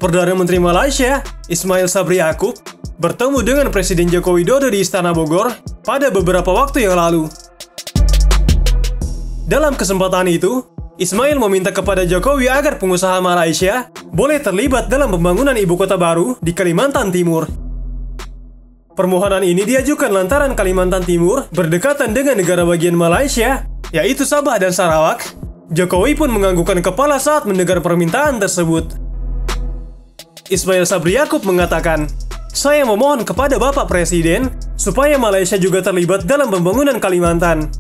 Perdana Menteri Malaysia, Ismail Sabri Yaakob, bertemu dengan Presiden Joko Widodo di Istana Bogor pada beberapa waktu yang lalu. Dalam kesempatan itu, Ismail meminta kepada Jokowi agar pengusaha Malaysia boleh terlibat dalam pembangunan ibu kota baru di Kalimantan Timur. Permohonan ini diajukan lantaran Kalimantan Timur berdekatan dengan negara bagian Malaysia, yaitu Sabah dan Sarawak. Jokowi pun menganggukkan kepala saat mendengar permintaan tersebut. Ismail Sabri Yaakob mengatakan, "Saya memohon kepada Bapak Presiden supaya Malaysia juga terlibat dalam pembangunan Kalimantan.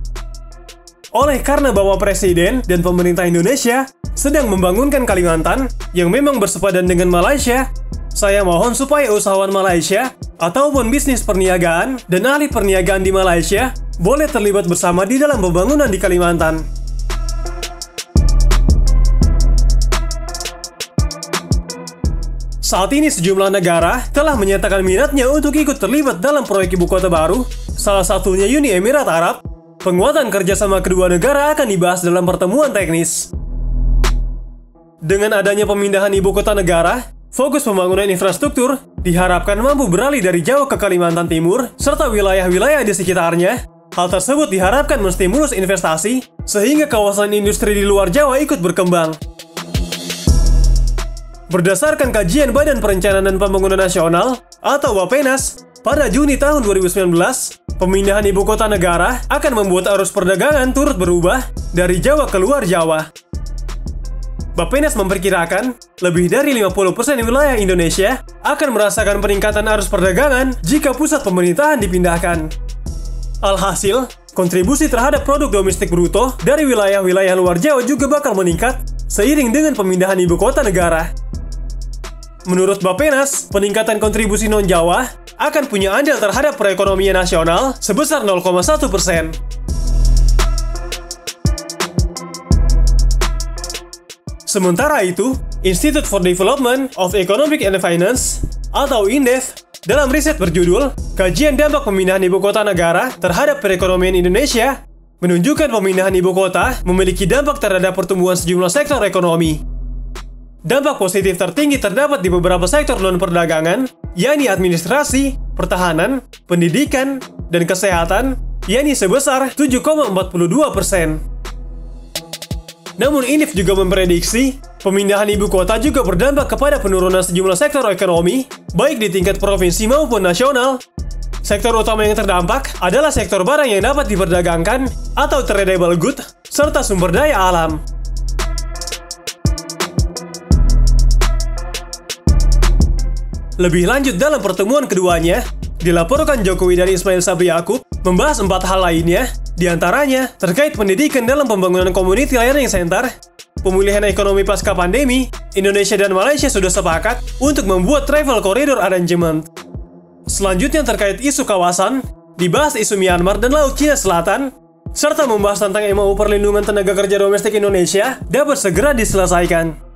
Oleh karena Bapak Presiden dan pemerintah Indonesia sedang membangunkan Kalimantan yang memang bersepadan dengan Malaysia, saya mohon supaya usahawan Malaysia ataupun bisnis perniagaan dan ahli perniagaan di Malaysia boleh terlibat bersama di dalam pembangunan di Kalimantan." Saat ini sejumlah negara telah menyatakan minatnya untuk ikut terlibat dalam proyek ibu kota baru, salah satunya Uni Emirat Arab. Penguatan kerjasama kedua negara akan dibahas dalam pertemuan teknis. Dengan adanya pemindahan ibu kota negara, fokus pembangunan infrastruktur diharapkan mampu beralih dari Jawa ke Kalimantan Timur serta wilayah-wilayah di sekitarnya. Hal tersebut diharapkan menstimulus investasi sehingga kawasan industri di luar Jawa ikut berkembang. Berdasarkan kajian Badan Perencanaan dan Pembangunan Nasional atau Bappenas, pada Juni tahun 2019, pemindahan ibu kota negara akan membuat arus perdagangan turut berubah dari Jawa ke luar Jawa. Bappenas memperkirakan lebih dari 50% wilayah Indonesia akan merasakan peningkatan arus perdagangan jika pusat pemerintahan dipindahkan. Alhasil, kontribusi terhadap produk domestik bruto dari wilayah-wilayah luar Jawa juga bakal meningkat seiring dengan pemindahan ibu kota negara. Menurut Bappenas, peningkatan kontribusi non-Jawa akan punya andil terhadap perekonomian nasional sebesar 0,1%. Sementara itu, Institute for Development of Economic and Finance atau INDEF dalam riset berjudul Kajian Dampak Pemindahan Ibu Kota Negara terhadap Perekonomian Indonesia menunjukkan pemindahan ibu kota memiliki dampak terhadap pertumbuhan sejumlah sektor ekonomi. Dampak positif tertinggi terdapat di beberapa sektor non-perdagangan, yakni administrasi, pertahanan, pendidikan, dan kesehatan, yakni sebesar 7,42%. Namun INDEF juga memprediksi, pemindahan ibu kota juga berdampak kepada penurunan sejumlah sektor ekonomi, baik di tingkat provinsi maupun nasional. Sektor utama yang terdampak adalah sektor barang yang dapat diperdagangkan atau tradable good, serta sumber daya alam. Lebih lanjut dalam pertemuan keduanya, dilaporkan Jokowi dan Ismail Sabri Yaakob membahas 4 hal lainnya, diantaranya terkait pendidikan dalam pembangunan Community Learning Center, pemulihan ekonomi pasca pandemi, Indonesia dan Malaysia sudah sepakat untuk membuat travel corridor arrangement. Selanjutnya terkait isu kawasan, dibahas isu Myanmar dan Laut Cina Selatan, serta membahas tentang MOU Perlindungan Tenaga Kerja Domestik Indonesia dapat segera diselesaikan.